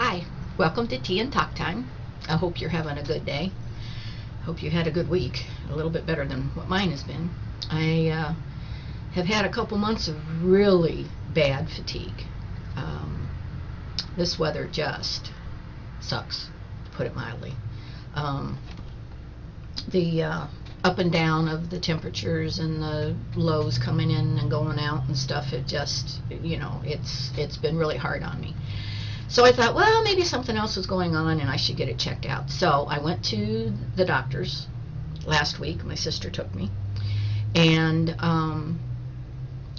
Hi, welcome to Tea and Talk Time. I hope you're having a good day. Hope you had a good week, a little bit better than what mine has been. I have had a couple months of really bad fatigue. This weather just sucks, to put it mildly. The up and down of the temperatures and the lows coming in and going out and stuff, it just, it's been really hard on me. So I thought, well, maybe something else was going on and I should get it checked out. So I went to the doctor's last week. My sister took me and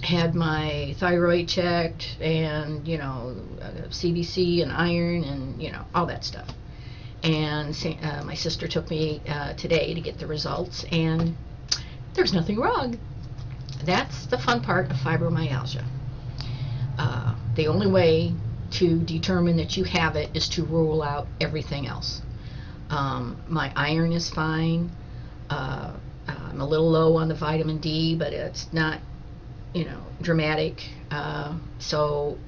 had my thyroid checked and, CBC and iron and, all that stuff. And my sister took me today to get the results, and there's nothing wrong. That's the fun part of fibromyalgia. The only way to determine that you have it is to rule out everything else. My iron is fine. I'm a little low on the vitamin D, but it's not, dramatic. So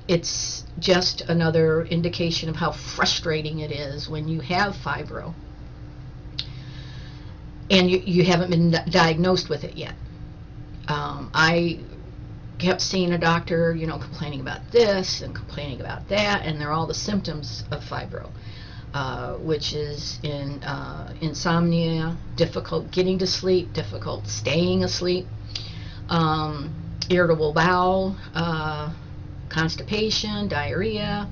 it's just another indication of how frustrating it is when you have fibro and you haven't been diagnosed with it yet. I kept seeing a doctor, complaining about this and complaining about that, and they're all the symptoms of fibro, which is insomnia, difficult getting to sleep, difficult staying asleep, irritable bowel, constipation, diarrhea,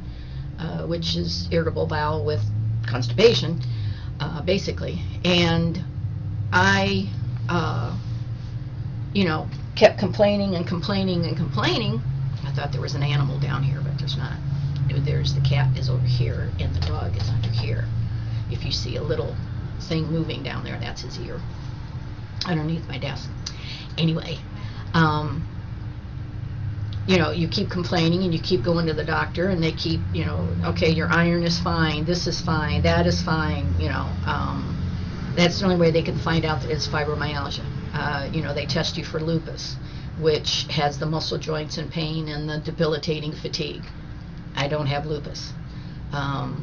which is irritable bowel with constipation, basically. And I, kept complaining and complaining and complaining. I thought there was an animal down here, but there's not. There's the cat is over here, and the dog is under here. If you see a little thing moving down there, that's his ear underneath my desk. Anyway, you keep complaining and you keep going to the doctor, and they keep, okay, your iron is fine, this is fine, that is fine, that's the only way they can find out that it's fibromyalgia. They test you for lupus, which has the muscle joints and pain and the debilitating fatigue. I don't have lupus. I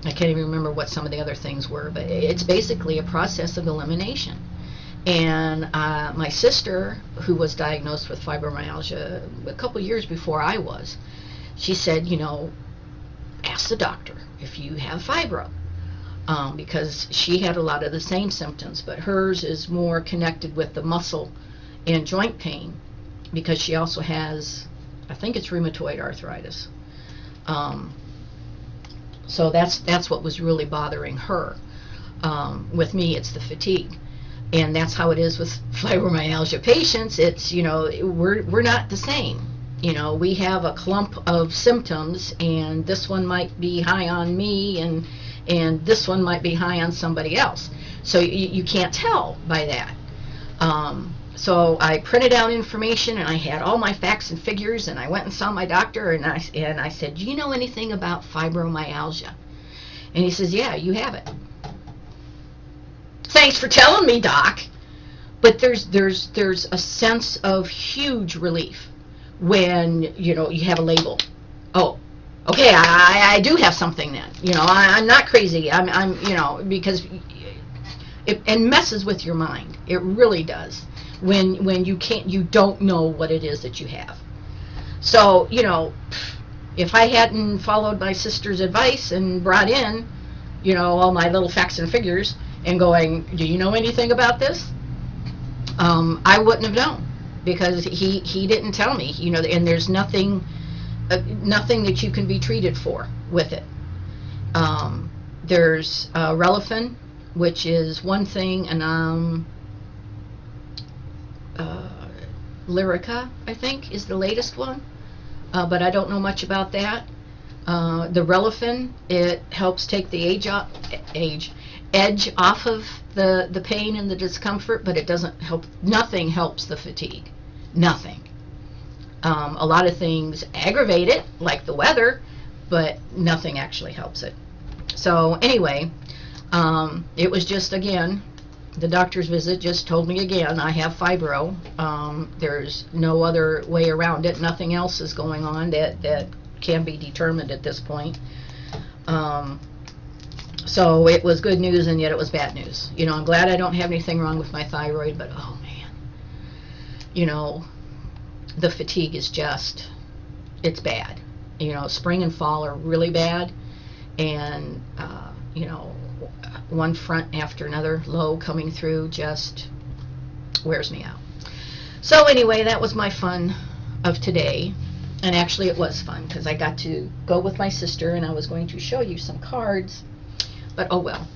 can't even remember what some of the other things were, but it's basically a process of elimination. And my sister, who was diagnosed with fibromyalgia a couple years before I was, she said, ask the doctor if you have fibro, because she had a lot of the same symptoms, but hers is more connected with the muscle and joint pain, because she also has, I think it's rheumatoid arthritis. So that's what was really bothering her. With me, it's the fatigue. And that's how it is with fibromyalgia patients. It's, we're not the same. We have a clump of symptoms, and this one might be high on me, and this one might be high on somebody else. So you can't tell by that. So I printed out information, and I had all my facts and figures, and I went and saw my doctor, and I said, do you know anything about fibromyalgia? And he says, yeah, you have it. Thanks for telling me, Doc. But there's a sense of huge relief when you have a label. Oh, okay, I do have something then. I'm not crazy. I'm because it messes with your mind. It really does when you don't know what it is that you have. So if I hadn't followed my sister's advice and brought in all my little facts and figures, and going, do you know anything about this? I wouldn't have known, because he didn't tell me, and there's nothing that you can be treated for with it. There's Relafin, which is one thing, and Lyrica, I think, is the latest one, but I don't know much about that. The Relafin, it helps take the edge off of the pain and the discomfort, but it doesn't help. Nothing helps the fatigue. Nothing. A lot of things aggravate it, like the weather, but nothing actually helps it. So anyway, it was just, again, The doctor's visit just told me again I have fibro. There's no other way around it. Nothing else is going on that can be determined at this point. So it was good news, and yet it was bad news. You know, I'm glad I don't have anything wrong with my thyroid, but oh man, you know, the fatigue is just, it's bad. You know, spring and fall are really bad, and you know, one front after another, low coming through, just wears me out. So anyway, that was my fun of today. And actually it was fun because I got to go with my sister, and I was going to show you some cards, but oh well.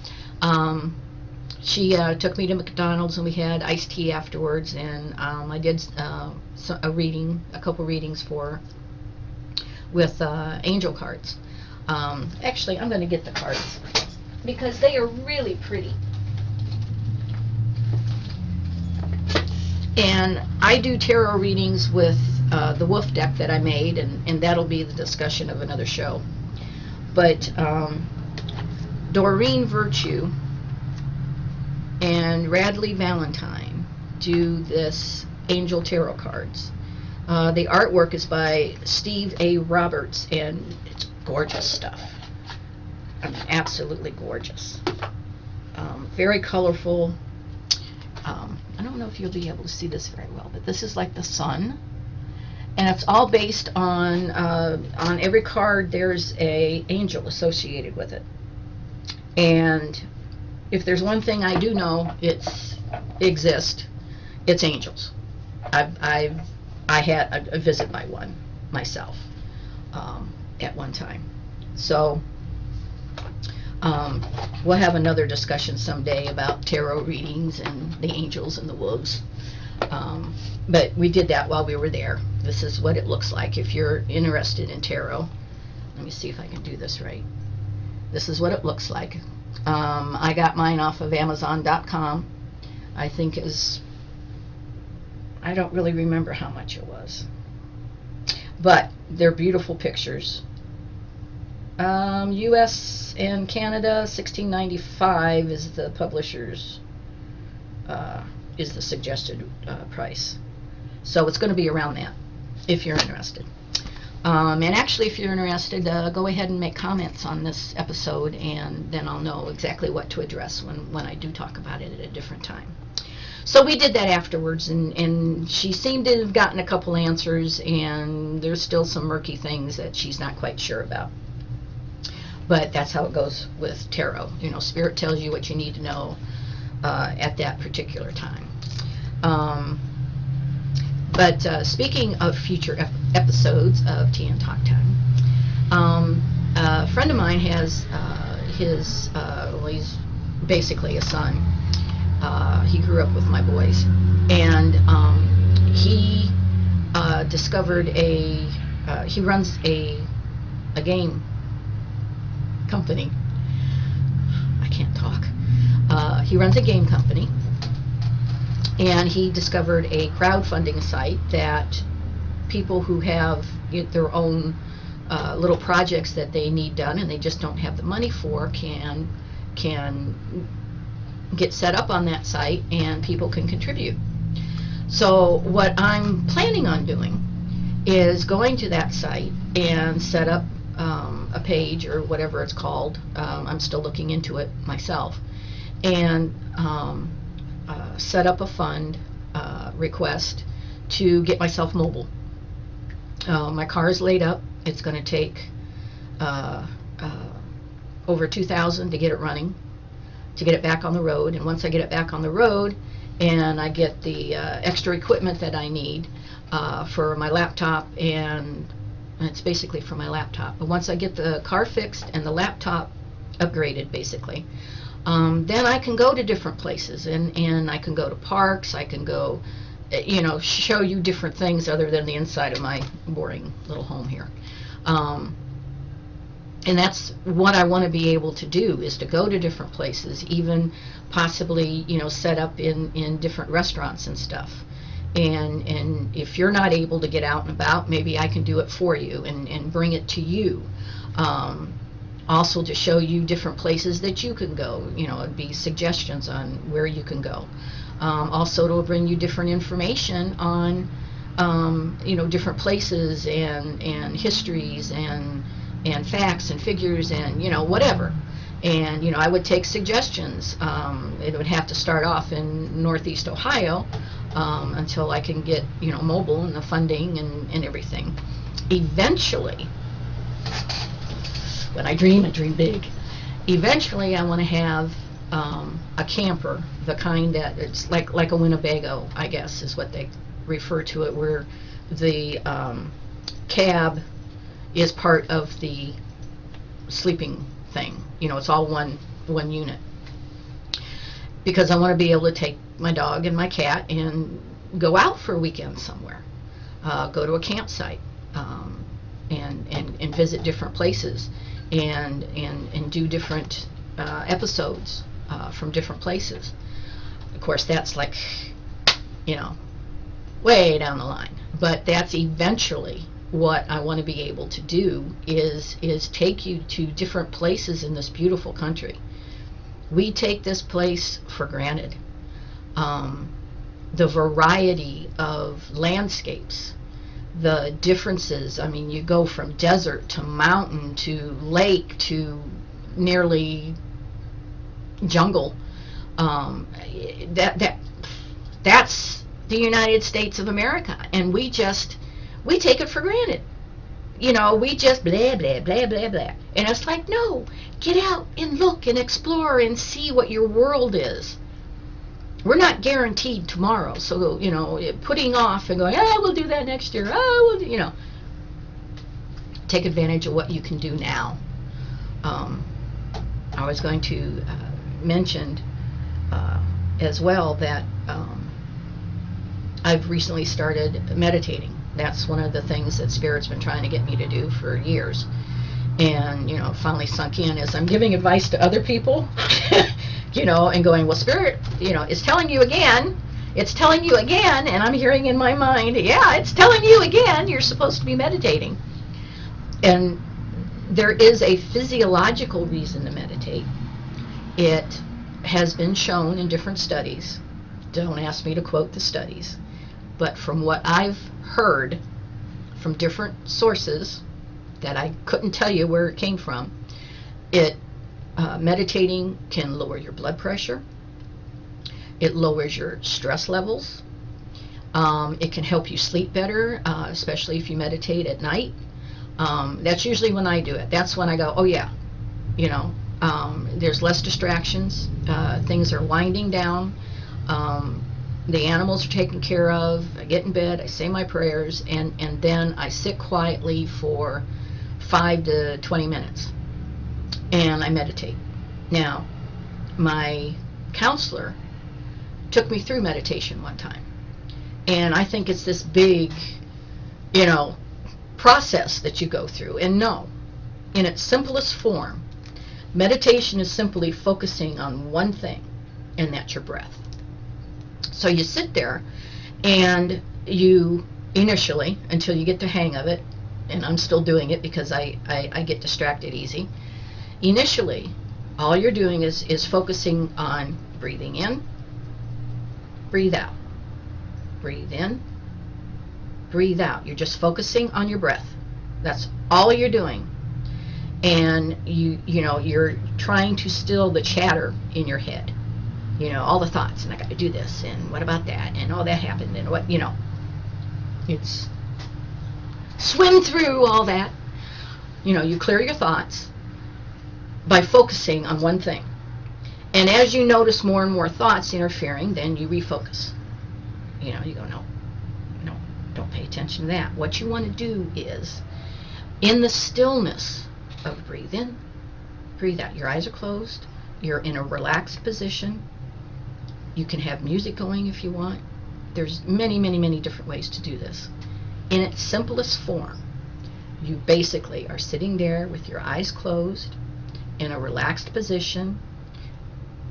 She took me to McDonald's, and we had iced tea afterwards, and I did a couple readings with angel cards. Actually, I'm going to get the cards because they are really pretty. And I do tarot readings with the wolf deck that I made, and that'll be the discussion of another show. But Doreen Virtue and Radley Valentine do this angel tarot cards. The artwork is by Steve A. Roberts, and it's gorgeous stuff. I mean, absolutely gorgeous. Very colorful. I don't know if you'll be able to see this very well, but this is like the sun, and it's all based on every card there's a angel associated with it. And if there's one thing I do know it's angels. I had a visit by one myself at one time. So we'll have another discussion someday about tarot readings and the angels and the wolves. But we did that while we were there. This is what it looks like if you're interested in tarot. Let me see if I can do this right. This is what it looks like. I got mine off of Amazon.com. I think I don't really remember how much it was. But they're beautiful pictures. U.S. and Canada, $16.95 is the publisher's, is the suggested price. So it's going to be around that if you're interested. And actually, if you're interested, go ahead and make comments on this episode, and then I'll know exactly what to address when I do talk about it at a different time. So we did that afterwards, and she seemed to have gotten a couple answers, and there's still some murky things that she's not quite sure about. But that's how it goes with tarot. You know, Spirit tells you what you need to know at that particular time. But speaking of future episodes of Tea and Talk Time, a friend of mine has well, he's basically a son. He grew up with my boys, and he discovered he runs a game company. I can't talk. He runs a game company, and he discovered a crowdfunding site that people who have their own little projects that they need done and they just don't have the money for can get set up on that site, and people can contribute. So what I'm planning on doing is going to that site and set up a page or whatever it's called. I'm still looking into it myself, and set up a fund request to get myself mobile. My car is laid up. It's going to take over $2,000 to get it running, to get it back on the road. And once I get it back on the road and I get the extra equipment that I need for my laptop, and it's basically for my laptop, but once I get the car fixed and the laptop upgraded basically, then I can go to different places, and I can go to parks. I can go, you know, show you different things other than the inside of my boring little home here. And that's what I want to be able to do, is to go to different places, even possibly, you know, set up in different restaurants and stuff. And if you're not able to get out and about, maybe I can do it for you and bring it to you. Also to show you different places that you can go. It'd be suggestions on where you can go. Also, it'll bring you different information on, different places and histories and facts and figures and, whatever. And, I would take suggestions. It would have to start off in Northeast Ohio until I can get, mobile and the funding and everything. Eventually, when I dream big. Eventually, I want to have a camper, the kind that it's like a Winnebago, I guess, is what they refer to it, where the cab is part of the sleeping thing. It's all one unit. Because I want to be able to take my dog and my cat and go out for a weekend somewhere, go to a campsite, and visit different places. And do different episodes from different places. Of course, that's like, way down the line. But that's eventually what I want to be able to do is take you to different places in this beautiful country. We take this place for granted. The variety of landscapes, the differences. I mean, you go from desert to mountain to lake to nearly jungle. That's the United States of America, and we take it for granted. We just blah blah blah blah blah, and it's like, no, get out and look and explore and see what your world is. We're not guaranteed tomorrow, so putting off and going, we'll do that next year. We'll take advantage of what you can do now. I was going to mention as well that I've recently started meditating. That's one of the things that Spirit's been trying to get me to do for years, and finally sunk in as I'm giving advice to other people. And going, well, Spirit, is telling you again. It's telling you again, and I'm hearing in my mind, yeah, it's telling you again, you're supposed to be meditating. And there is a physiological reason to meditate. It has been shown in different studies. Don't ask me to quote the studies. But from what I've heard from different sources that I couldn't tell you where it came from, meditating can lower your blood pressure. It lowers your stress levels. It can help you sleep better, especially if you meditate at night. That's usually when I do it. That's when I go, oh yeah, there's less distractions. Things are winding down. The animals are taken care of. I get in bed, I say my prayers, and then I sit quietly for 5 to 20 minutes. And I meditate. Now, my counselor took me through meditation one time. And I think it's this big, process that you go through. And no, in its simplest form, meditation is simply focusing on one thing, and that's your breath. So you sit there, and you initially, until you get the hang of it, and I'm still doing it because I get distracted easy. Initially, all you're doing is focusing on breathing in, breathe out, breathe in, breathe out. You're just focusing on your breath. That's all you're doing. And you're trying to still the chatter in your head. All the thoughts, and I got to do this, and what about that, and oh, that happened, and what, it's swim through all that. You clear your thoughts by focusing on one thing. And as you notice more and more thoughts interfering, then you refocus. You go, no, don't pay attention to that. What you want to do is, in the stillness of breathe in, breathe out. Your eyes are closed. You're in a relaxed position. You can have music going if you want. There's many, many, many different ways to do this. In its simplest form, you basically are sitting there with your eyes closed in a relaxed position.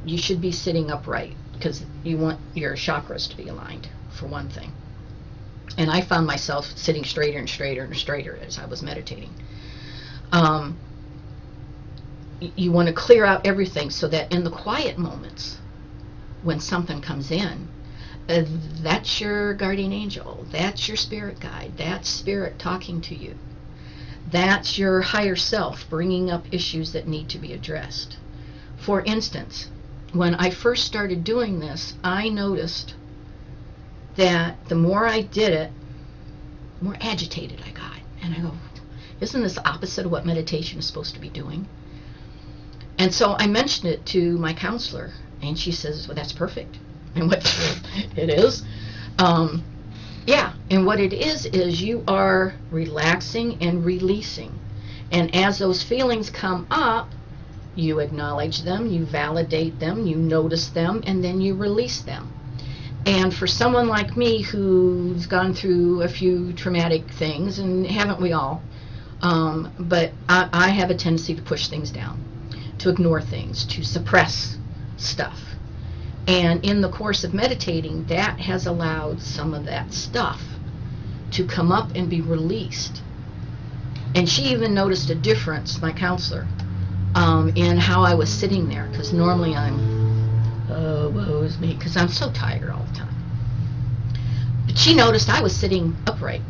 You should be sitting upright because you want your chakras to be aligned, for one thing. And I found myself sitting straighter and straighter and straighter as I was meditating. you want to clear out everything so that in the quiet moments, when something comes in, that's your guardian angel, that's your spirit guide, that's spirit talking to you, that's your higher self bringing up issues that need to be addressed. For instance, when I first started doing this, I noticed that the more I did it, the more agitated I got. And I go, isn't this opposite of what meditation is supposed to be doing? And so I mentioned it to my counselor, and she says, well, that's perfect. And what it is, yeah, and what it is you are relaxing and releasing. And as those feelings come up, you acknowledge them, you validate them, you notice them, and then you release them. And for someone like me who's gone through a few traumatic things, and haven't we all, but I have a tendency to push things down, to ignore things, to suppress stuff. And in the course of meditating, that has allowed some of that stuff to come up and be released. And she even noticed a difference, my counselor, in how I was sitting there, because normally I'm, oh, woe is me, because I'm so tired all the time. But she noticed I was sitting upright,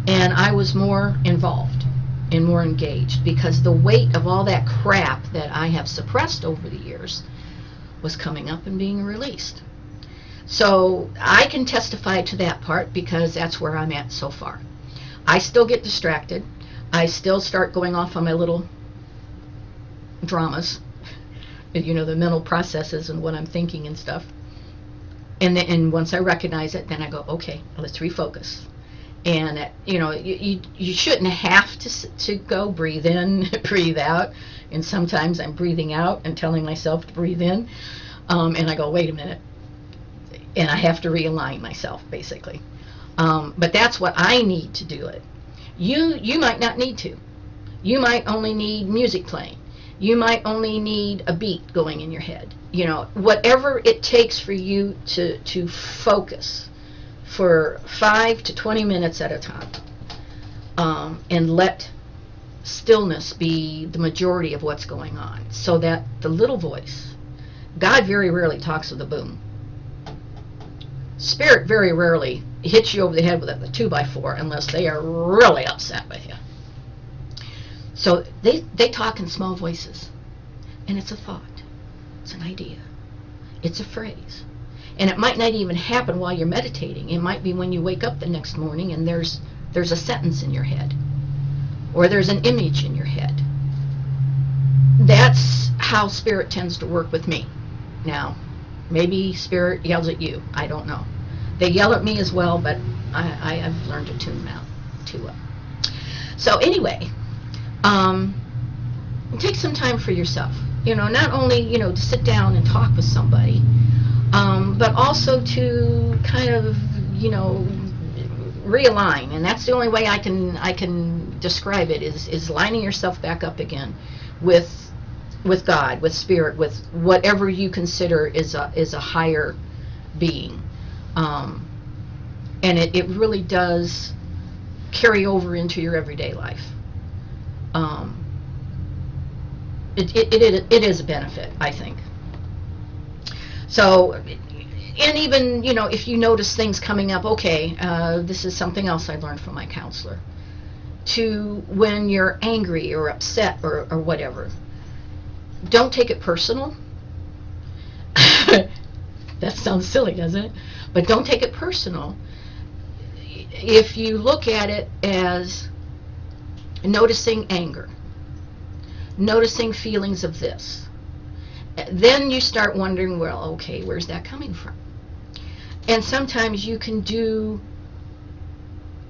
and I was more involved and more engaged, because the weight of all that crap that I have suppressed over the years was coming up and being released. So I can testify to that part, because that's where I'm at so far. I still get distracted. I still start going off on my little dramas, you know, the mental processes and what I'm thinking and stuff. And once I recognize it, then I go, okay, let's refocus. And you know, you shouldn't have to go breathe in, breathe out. And sometimes I'm breathing out and telling myself to breathe in, and I go, wait a minute, and I have to realign myself, basically. But that's what I need to do it. You might not need to. You might only need music playing. You might only need a beat going in your head. You know, whatever it takes for you to focus for 5 to 20 minutes at a time, and let stillness be the majority of what's going on, so that the little voice, God very rarely talks with a boom. Spirit very rarely hits you over the head with a 2x4 unless they are really upset with you. So they talk in small voices, and it's a thought, it's an idea, it's a phrase. And it might not even happen while you're meditating. It might be when you wake up the next morning and there's a sentence in your head, or there's an image in your head. That's how Spirit tends to work with me. Now, maybe Spirit yells at you. I don't know. They yell at me as well, but I've learned to tune them out too. So anyway, take some time for yourself. You know, not only, you know, to sit down and talk with somebody, but also to kind of, you know, realign. And that's the only way I can describe it, is lining yourself back up again with God, with Spirit, with whatever you consider is a higher being. And it really does carry over into your everyday life. It is a benefit, I think. So, and even, you know, if you notice things coming up, okay, this is something else I learned from my counselor, to when you're angry or upset or whatever, don't take it personal. That sounds silly, doesn't it? But don't take it personal. If you look at it as noticing anger, noticing feelings of this, then you start wondering, well, okay, where's that coming from? And sometimes you can do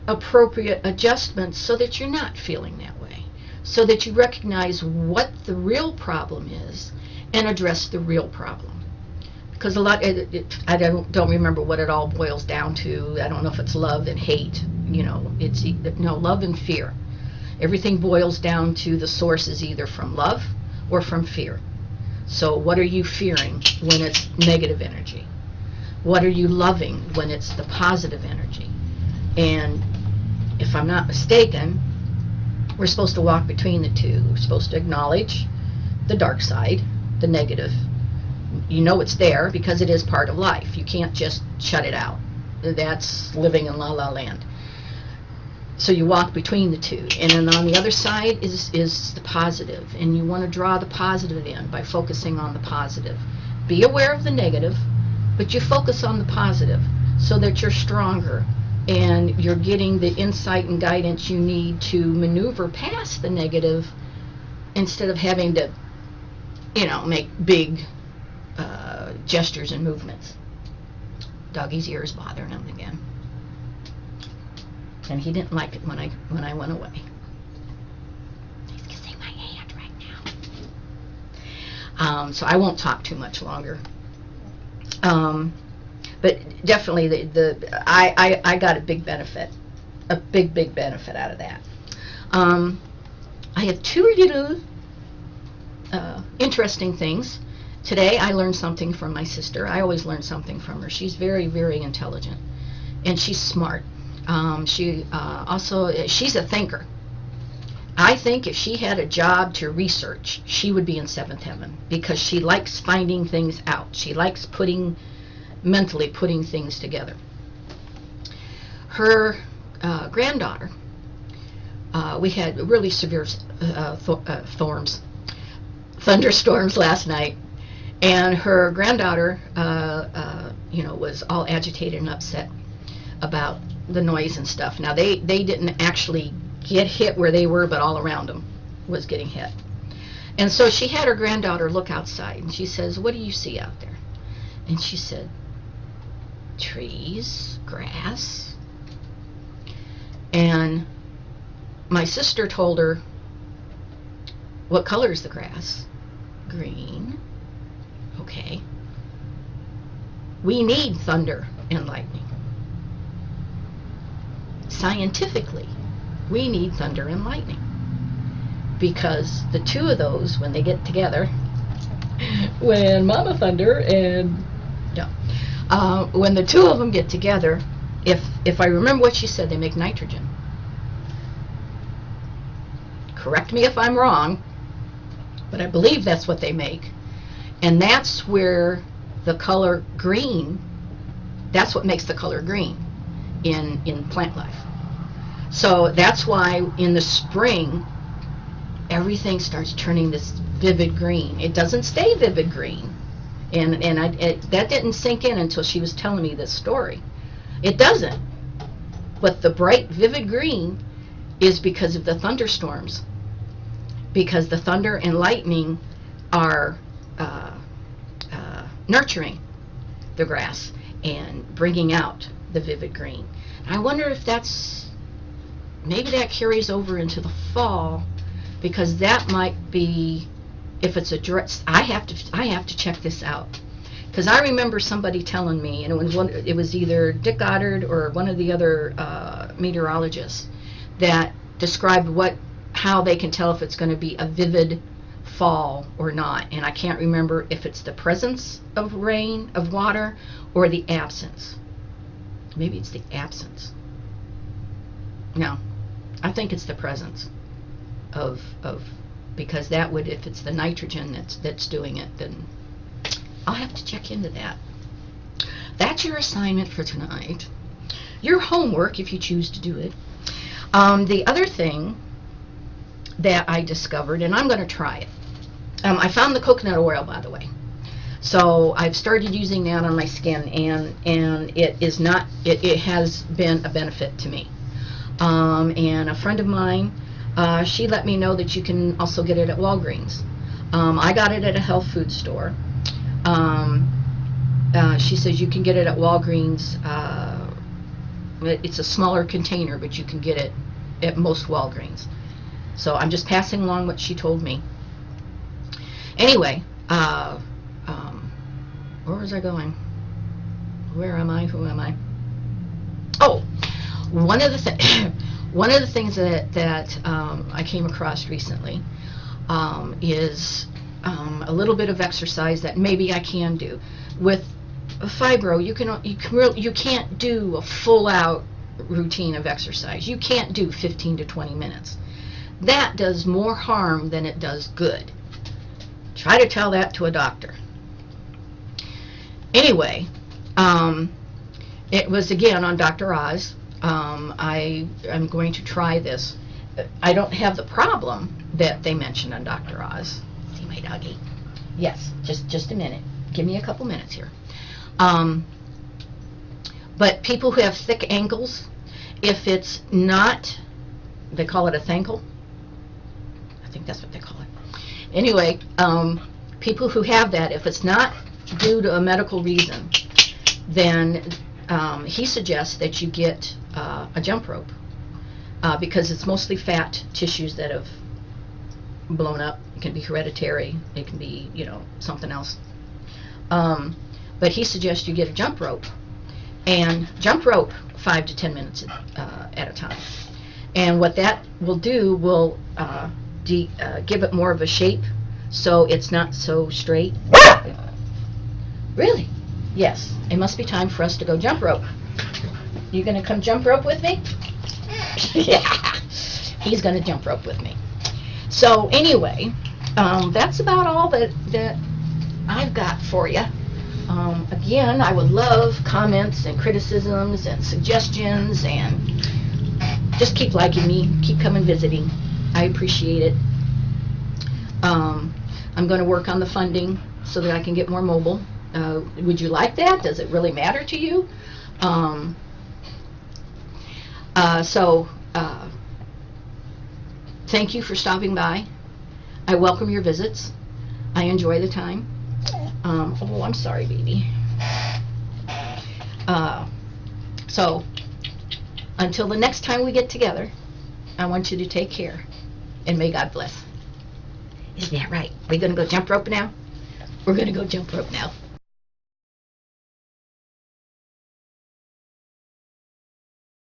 appropriate adjustments so that you're not feeling that way, so that you recognize what the real problem is and address the real problem. Because a lot, I don't remember what it all boils down to. I don't know if it's love and hate. You know, it's love and fear. Everything boils down to the source is either from love or from fear. So what are you fearing when it's negative energy? What are you loving when it's the positive energy? And if I'm not mistaken, we're supposed to walk between the two. We're supposed to acknowledge the dark side, the negative. You know it's there because it is part of life. You can't just shut it out. That's living in la la land. So you walk between the two, and then on the other side is the positive, and you want to draw the positive in by focusing on the positive. Be aware of the negative, but you focus on the positive so that you're stronger and you're getting the insight and guidance you need to maneuver past the negative instead of having to, make big gestures and movements. Doggy's ear is bothering him again. And he didn't like it when I went away. He's kissing my hand right now. So I won't talk too much longer. But definitely I got a big benefit, a big benefit out of that. I have two little interesting things. Today I learned something from my sister. I always learn something from her. She's very, very intelligent, and she's smart. She's a thinker. I think if she had a job to research, she would be in seventh heaven, because she likes finding things out. She likes mentally putting things together. Her granddaughter, we had really severe thunderstorms last night, and her granddaughter, was all agitated and upset about the noise and stuff. Now they didn't actually get hit where they were, but all around them was getting hit. And so she had her granddaughter look outside, and she says, "What do you see out there?" And she said, "Trees, grass." And my sister told her, "What color is the grass?" "Green." "Okay. We need thunder and lightning. Scientifically, we need thunder and lightning, because the two of those, when they get together, when Mama Thunder and when the two of them get together, if I remember what she said, they make nitrogen. Correct me if I'm wrong, but I believe that's what they make. And that's where the color green, that's what makes the color green in plant life. So that's why in the spring everything starts turning this vivid green. It doesn't stay vivid green, and that didn't sink in until she was telling me this story. It doesn't, but the bright vivid green is because of the thunderstorms, because the thunder and lightning are nurturing the grass and bringing out the vivid green. I wonder if maybe that carries over into the fall, because that might be, if it's a direct, I have to check this out, because I remember somebody telling me, and it was either Dick Goddard or one of the other meteorologists that described how they can tell if it's going to be a vivid fall or not. And I can't remember if it's the presence of rain, of water, or the absence. Maybe it's the absence. No, I think it's the presence of because that would, if it's the nitrogen that's doing it, then I'll have to check into that. That's your assignment for tonight. Your homework, if you choose to do it. The other thing that I discovered, and I'm going to try it. I found the coconut oil, by the way. So I've started using that on my skin, and it has been a benefit to me. And a friend of mine, she let me know that you can also get it at Walgreens. I got it at a health food store. She says you can get it at Walgreens. It's a smaller container, but you can get it at most Walgreens. So I'm just passing along what she told me. Anyway, where was I going? Where am I? Who am I? Oh, one of the things that I came across recently is a little bit of exercise that maybe I can do. With fibro, you can't do a full-out routine of exercise. You can't do 15 to 20 minutes. That does more harm than it does good. Try to tell that to a doctor. Anyway, it was again on Dr. Oz. I'm going to try this. I don't have the problem that they mentioned on Dr. Oz. See my doggy? Yes, just a minute. Give me a couple minutes here. But people who have thick ankles, if it's not, they call it a thankle. I think that's what they call it. Anyway, people who have that, if it's not due to a medical reason, then he suggests that you get a jump rope because it's mostly fat tissues that have blown up. It can be hereditary. It can be, something else. But he suggests you get a jump rope, and jump rope 5 to 10 minutes at a time. And what that will do will give it more of a shape, so it's not so straight. Really? Yes. It must be time for us to go jump rope. You gonna come jump rope with me? Yeah. He's gonna jump rope with me. So anyway, that's about all that I've got for you. Again, I would love comments and criticisms and suggestions, and just keep liking me, keep coming visiting. I appreciate it. I'm going to work on the funding so that I can get more mobile. Would you like that? Does it really matter to you? Thank you for stopping by. I welcome your visits. I enjoy the time. Oh, I'm sorry, baby. So, until the next time we get together, I want you to take care, and may God bless. Isn't that right? We're going to go jump rope now? We're going to go jump rope now.